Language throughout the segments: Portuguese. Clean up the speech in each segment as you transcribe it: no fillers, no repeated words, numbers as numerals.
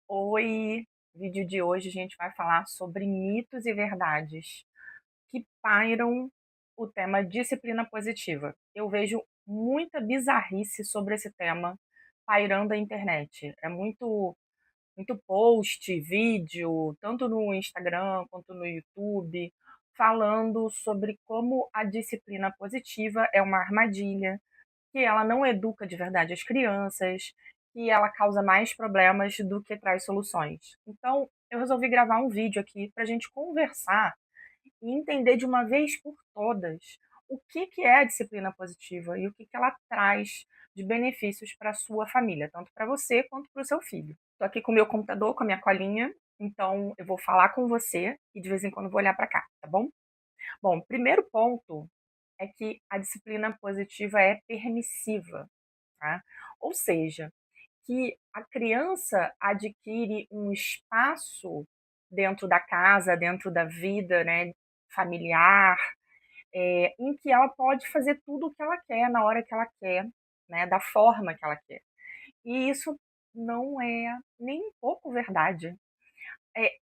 Oi, vídeo de hoje a gente vai falar sobre mitos e verdades que pairam o tema disciplina positiva. Eu vejo muita bizarrice sobre esse tema pairando a internet. É muito post, vídeo, tanto no Instagram quanto no YouTube, falando sobre como a disciplina positiva é uma armadilha, que ela não educa de verdade as crianças, que ela causa mais problemas do que traz soluções. Então, eu resolvi gravar um vídeo aqui para a gente conversar e entender de uma vez por todas o que é a disciplina positiva e o que ela traz de benefícios para a sua família, tanto para você quanto para o seu filho. Estou aqui com o meu computador, com a minha colinha, então eu vou falar com você e de vez em quando vou olhar para cá, tá bom? Bom, primeiro ponto é que a disciplina positiva é permissiva, tá? Ou seja, que a criança adquire um espaço dentro da casa, dentro da vida, né, familiar, em que ela pode fazer tudo o que ela quer, na hora que ela quer, né, da forma que ela quer. E isso não é nem um pouco verdade.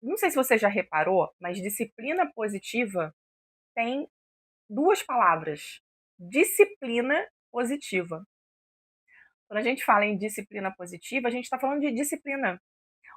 Não sei se você já reparou, mas disciplina positiva tem duas palavras: disciplina positiva. Quando a gente fala em disciplina positiva, a gente está falando de disciplina.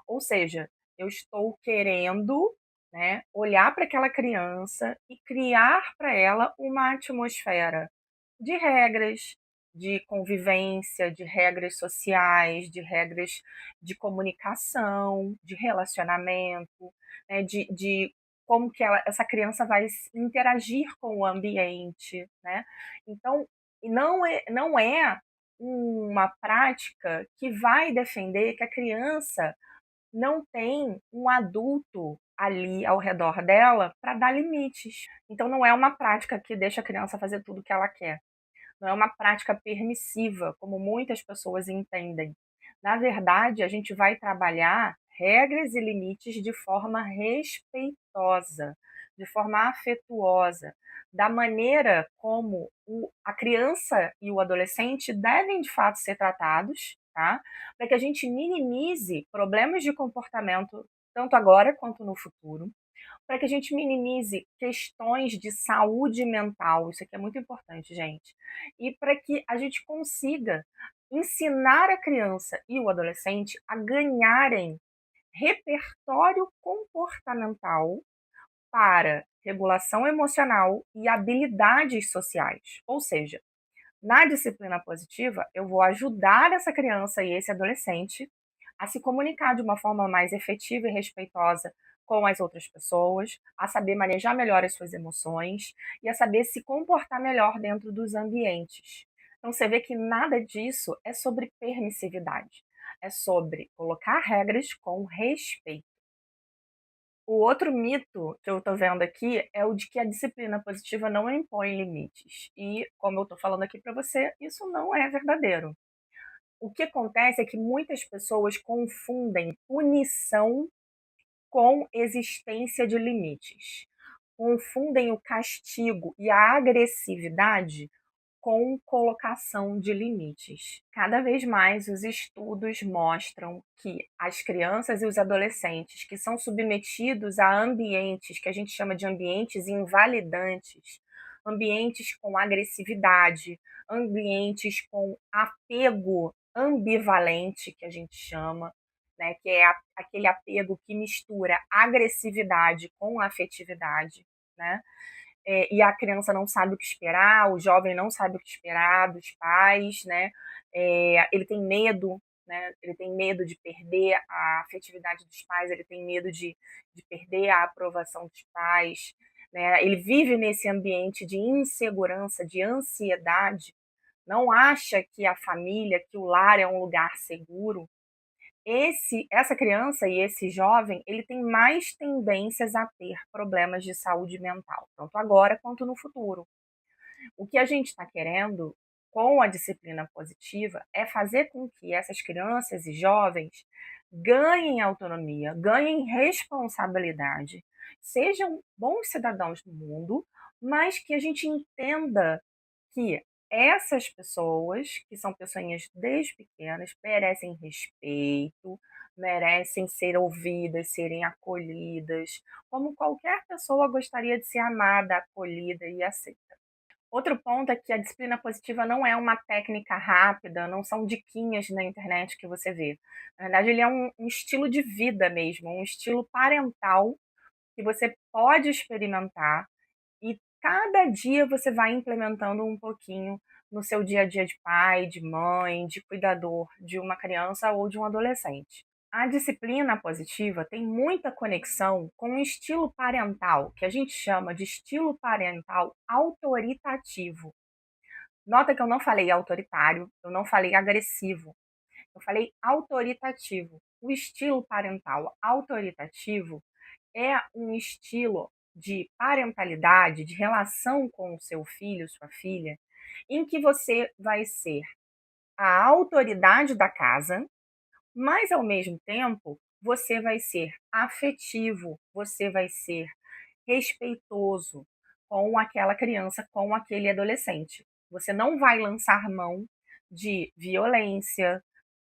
Ou seja, eu estou querendo, né, olhar para aquela criança e criar para ela uma atmosfera de regras, de convivência, de regras sociais, de regras de comunicação, de relacionamento, né, de como que essa criança vai interagir com o ambiente, né? Então, não é uma prática que vai defender que a criança não tem um adulto ali ao redor dela para dar limites. Então não é uma prática que deixa a criança fazer tudo o que ela quer. Não é uma prática permissiva, como muitas pessoas entendem. Na verdade, a gente vai trabalhar regras e limites de forma respeitosa, de forma afetuosa, da maneira como a criança e o adolescente devem de fato ser tratados, tá? Para que a gente minimize problemas de comportamento tanto agora quanto no futuro, para que a gente minimize questões de saúde mental, isso aqui é muito importante, gente, e para que a gente consiga ensinar a criança e o adolescente a ganharem repertório comportamental para regulação emocional e habilidades sociais. Ou seja, na disciplina positiva, eu vou ajudar essa criança e esse adolescente a se comunicar de uma forma mais efetiva e respeitosa com as outras pessoas, a saber manejar melhor as suas emoções e a saber se comportar melhor dentro dos ambientes. Então você vê que nada disso é sobre permissividade, é sobre colocar regras com respeito. O outro mito que eu estou vendo aqui é o de que a disciplina positiva não impõe limites. E, como eu estou falando aqui para você, isso não é verdadeiro. O que acontece é que muitas pessoas confundem punição com existência de limites. Confundem o castigo e a agressividade com colocação de limites. Cada vez mais os estudos mostram que as crianças e os adolescentes que são submetidos a ambientes que a gente chama de ambientes invalidantes, ambientes com agressividade, ambientes com apego ambivalente, que a gente chama, né, que é aquele apego que mistura agressividade com afetividade, né? E a criança não sabe o que esperar, o jovem não sabe o que esperar dos pais, né? Ele tem medo, né? Ele tem medo de perder a afetividade dos pais, ele tem medo de perder a aprovação dos pais, né? Ele vive nesse ambiente de insegurança, de ansiedade, não acha que a família, que o lar é um lugar seguro. Essa criança e esse jovem, ele tem mais tendências a ter problemas de saúde mental, tanto agora quanto no futuro. O que a gente está querendo com a disciplina positiva é fazer com que essas crianças e jovens ganhem autonomia, ganhem responsabilidade, sejam bons cidadãos do mundo, mas que a gente entenda que essas pessoas, que são pessoinhas desde pequenas, merecem respeito, merecem ser ouvidas, serem acolhidas, como qualquer pessoa gostaria de ser amada, acolhida e aceita. Outro ponto é que a disciplina positiva não é uma técnica rápida, não são diquinhas na internet que você vê. Na verdade, ele é um estilo de vida mesmo, um estilo parental que você pode experimentar e cada dia você vai implementando um pouquinho no seu dia a dia de pai, de mãe, de cuidador de uma criança ou de um adolescente. A disciplina positiva tem muita conexão com o estilo parental, que a gente chama de estilo parental autoritativo. Nota que eu não falei autoritário, eu não falei agressivo, eu falei autoritativo. O estilo parental autoritativo é um estilo de parentalidade, de relação com o seu filho, sua filha, em que você vai ser a autoridade da casa, mas ao mesmo tempo você vai ser afetivo, você vai ser respeitoso com aquela criança, com aquele adolescente. Você não vai lançar mão de violência,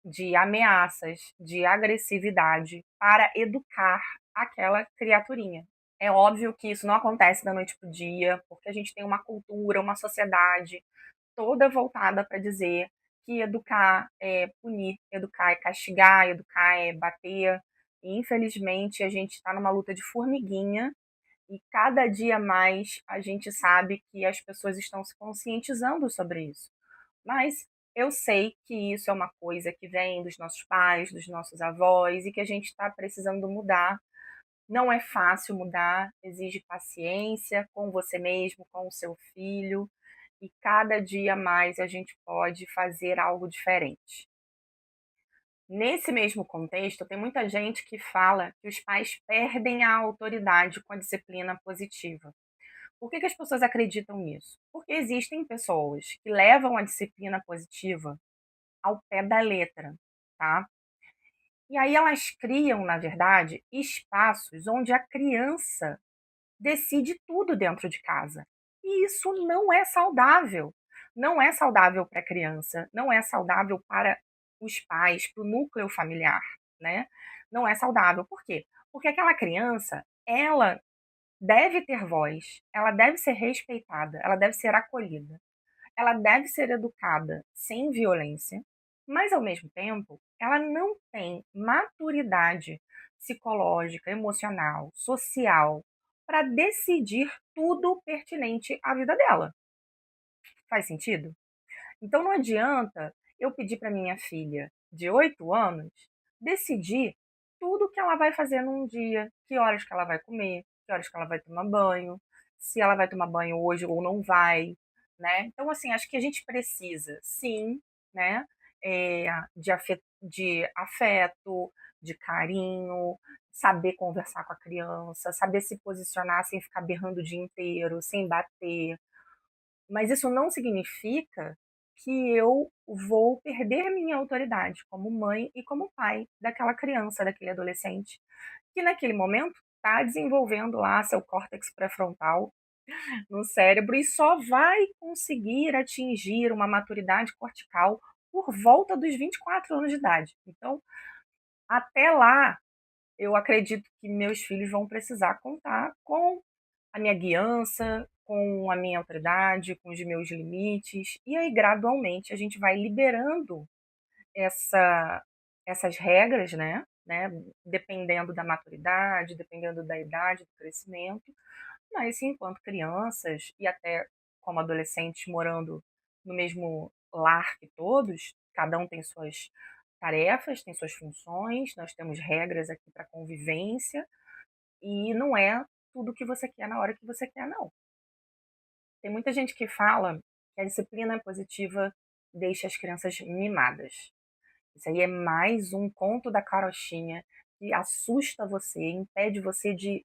de ameaças, de agressividade para educar aquela criaturinha. É óbvio que isso não acontece da noite para o dia, porque a gente tem uma cultura, uma sociedade toda voltada para dizer que educar é punir, educar é castigar, educar é bater. E, infelizmente, a gente está numa luta de formiguinha e cada dia mais a gente sabe que as pessoas estão se conscientizando sobre isso. Mas eu sei que isso é uma coisa que vem dos nossos pais, dos nossos avós e que a gente está precisando mudar. Não é fácil mudar, exige paciência com você mesmo, com o seu filho, e cada dia mais a gente pode fazer algo diferente. Nesse mesmo contexto, tem muita gente que fala que os pais perdem a autoridade com a disciplina positiva. Por que as pessoas acreditam nisso? Porque existem pessoas que levam a disciplina positiva ao pé da letra, tá? E aí elas criam, na verdade, espaços onde a criança decide tudo dentro de casa. E isso não é saudável. Não é saudável para a criança, não é saudável para os pais, para o núcleo familiar, né? Não é saudável. Por quê? Porque aquela criança, ela deve ter voz, ela deve ser respeitada, ela deve ser acolhida, ela deve ser educada sem violência, mas ao mesmo tempo, ela não tem maturidade psicológica, emocional, social para decidir tudo pertinente à vida dela. Faz sentido? Então não adianta eu pedir para minha filha de 8 anos decidir tudo que ela vai fazer num dia, que horas que ela vai comer, que horas que ela vai tomar banho, se ela vai tomar banho hoje ou não vai, né? Então assim, acho que a gente precisa, sim, né, de afeto, de carinho, saber conversar com a criança, saber se posicionar sem ficar berrando o dia inteiro, sem bater, mas isso não significa que eu vou perder minha autoridade como mãe e como pai daquela criança, daquele adolescente, que naquele momento está desenvolvendo lá seu córtex pré-frontal no cérebro e só vai conseguir atingir uma maturidade cortical por volta dos 24 anos de idade. Então, até lá, eu acredito que meus filhos vão precisar contar com a minha guiança, com a minha autoridade, com os meus limites, e aí gradualmente a gente vai liberando essa, essas regras, né? Dependendo da maturidade, dependendo da idade, do crescimento, mas enquanto crianças e até como adolescentes morando no mesmo lar que todos, cada um tem suas tarefas, tem suas funções, nós temos regras aqui para convivência, e não é tudo que você quer na hora que você quer, não. Tem muita gente que fala que a disciplina positiva deixa as crianças mimadas. Isso aí é mais um conto da carochinha que assusta você, impede você de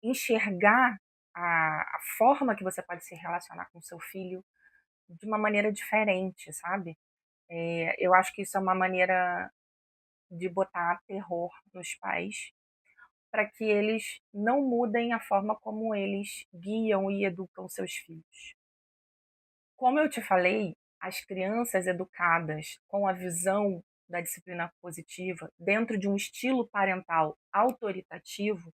enxergar a forma que você pode se relacionar com seu filho de uma maneira diferente, sabe? Eu acho que isso é uma maneira de botar terror nos pais para que eles não mudem a forma como eles guiam e educam seus filhos. Como eu te falei, as crianças educadas com a visão da disciplina positiva, dentro de um estilo parental autoritativo,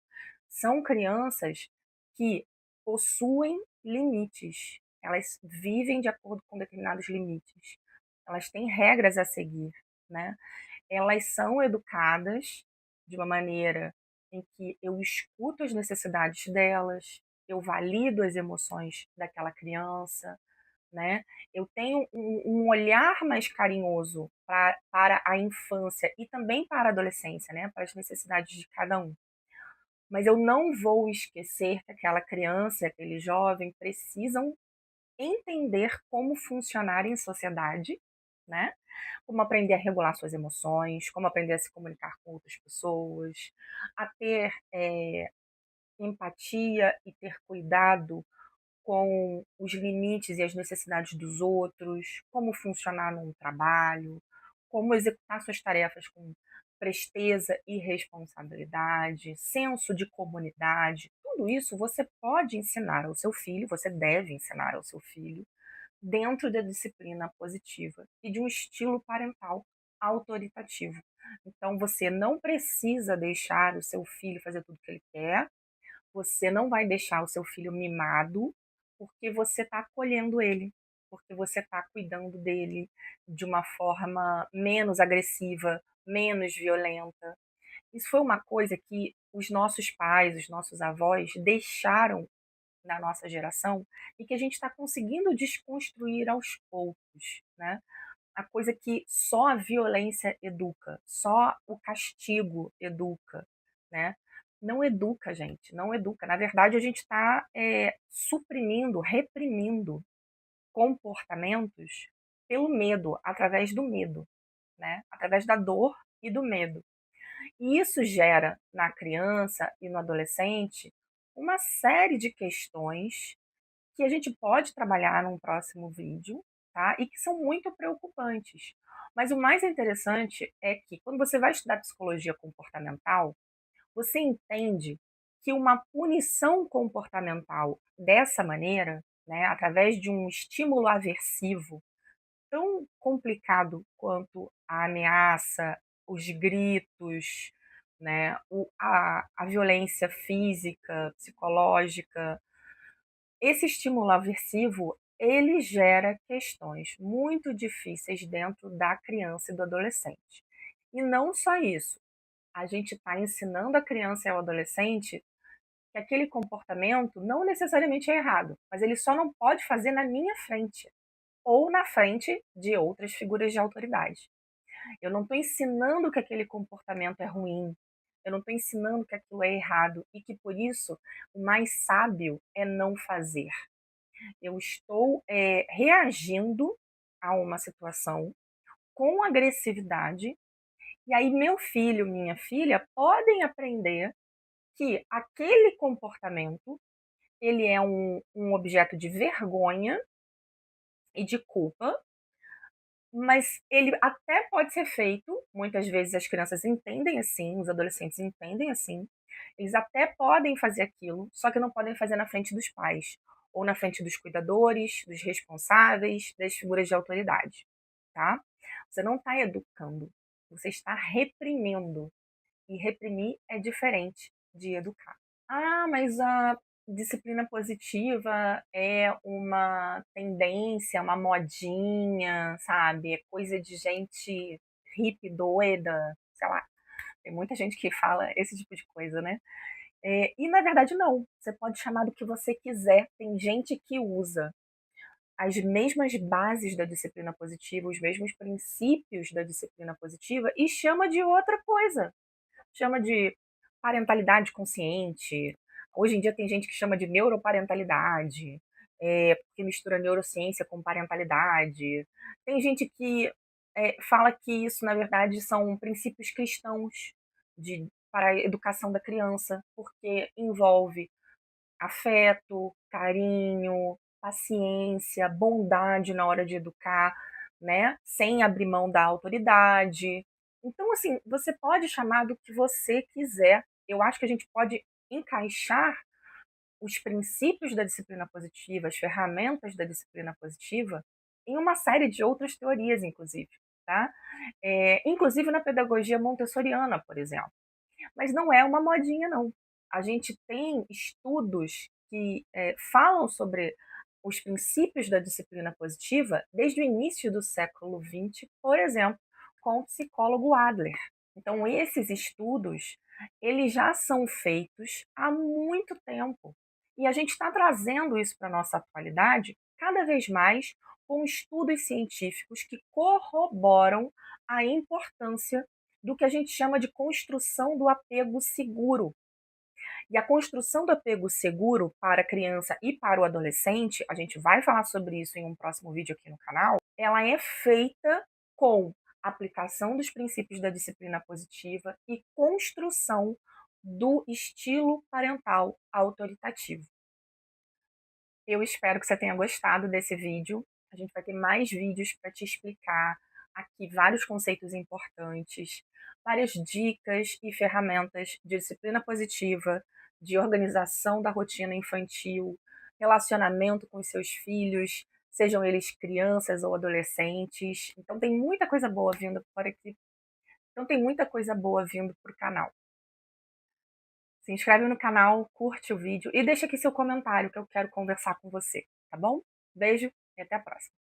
são crianças que possuem limites. Elas vivem de acordo com determinados limites. Elas têm regras a seguir, né? Elas são educadas de uma maneira em que eu escuto as necessidades delas, eu valido as emoções daquela criança, né? Eu tenho um olhar mais carinhoso para a infância e também para a adolescência, né? Para as necessidades de cada um. Mas eu não vou esquecer que aquela criança, aquele jovem precisam entender como funcionar em sociedade, né? Como aprender a regular suas emoções, como aprender a se comunicar com outras pessoas, a ter empatia e ter cuidado com os limites e as necessidades dos outros, como funcionar num trabalho, como executar suas tarefas com presteza e responsabilidade, senso de comunidade. Tudo isso você pode ensinar ao seu filho, você deve ensinar ao seu filho, dentro da disciplina positiva e de um estilo parental autoritativo. Então você não precisa deixar o seu filho fazer tudo o que ele quer, você não vai deixar o seu filho mimado, porque você está acolhendo ele, porque você está cuidando dele de uma forma menos agressiva, menos violenta. Isso foi uma coisa que os nossos pais, os nossos avós deixaram na nossa geração e que a gente está conseguindo desconstruir aos poucos, né? A coisa que só a violência educa, só o castigo educa, né? Não educa, gente, não educa. Na verdade, a gente está suprimindo, reprimindo comportamentos pelo medo, através do medo, né? Através da dor e do medo. E isso gera na criança e no adolescente uma série de questões que a gente pode trabalhar num próximo vídeo, tá? E que são muito preocupantes. Mas o mais interessante é que quando você vai estudar psicologia comportamental, você entende que uma punição comportamental dessa maneira, né, através de um estímulo aversivo tão complicado quanto a ameaça, os gritos, né, a violência física, psicológica, esse estímulo aversivo, ele gera questões muito difíceis dentro da criança e do adolescente. E não só isso, a gente está ensinando a criança e ao adolescente que aquele comportamento não necessariamente é errado, mas ele só não pode fazer na minha frente ou na frente de outras figuras de autoridade. Eu não estou ensinando que aquele comportamento é ruim, eu não estou ensinando que aquilo é errado e que por isso o mais sábio é não fazer. Eu estou reagindo a uma situação com agressividade, e aí meu filho, minha filha podem aprender que aquele comportamento ele é um objeto de vergonha e de culpa, mas ele até pode ser feito, muitas vezes as crianças entendem assim, os adolescentes entendem assim, eles até podem fazer aquilo, só que não podem fazer na frente dos pais, ou na frente dos cuidadores, dos responsáveis, das figuras de autoridade, tá? Você não está educando, você está reprimindo. E reprimir é diferente de educar. Ah, mas a disciplina positiva é uma tendência, uma modinha, sabe? É coisa de gente hippie, doida, sei lá. Tem muita gente que fala esse tipo de coisa, né? E na verdade não. Você pode chamar do que você quiser. Tem gente que usa as mesmas bases da disciplina positiva, os mesmos princípios da disciplina positiva e chama de outra coisa. Chama de parentalidade consciente. Hoje em dia tem gente que chama de neuroparentalidade, porque mistura neurociência com parentalidade. Tem gente que fala que isso, na verdade, são princípios cristãos para a educação da criança, porque envolve afeto, carinho, paciência, bondade na hora de educar, né? Sem abrir mão da autoridade. Então, assim, você pode chamar do que você quiser. Eu acho que a gente pode encaixar os princípios da disciplina positiva, as ferramentas da disciplina positiva, em uma série de outras teorias, inclusive, tá? Inclusive na pedagogia montessoriana, por exemplo. Mas não é uma modinha, não. A gente tem estudos que falam sobre os princípios da disciplina positiva desde o início do século XX, por exemplo, com o psicólogo Adler. Então, esses estudos, eles já são feitos há muito tempo. E a gente está trazendo isso para a nossa atualidade cada vez mais com estudos científicos que corroboram a importância do que a gente chama de construção do apego seguro. E a construção do apego seguro para a criança e para o adolescente, a gente vai falar sobre isso em um próximo vídeo aqui no canal, ela é feita com aplicação dos princípios da disciplina positiva e construção do estilo parental autoritativo. Eu espero que você tenha gostado desse vídeo. A gente vai ter mais vídeos para te explicar aqui vários conceitos importantes, várias dicas e ferramentas de disciplina positiva, de organização da rotina infantil, relacionamento com os seus filhos, sejam eles crianças ou adolescentes. Então tem muita coisa boa vindo por aqui. Então tem muita coisa boa vindo para o canal. Se inscreve no canal, curte o vídeo e deixa aqui seu comentário que eu quero conversar com você, tá bom? Beijo e até a próxima.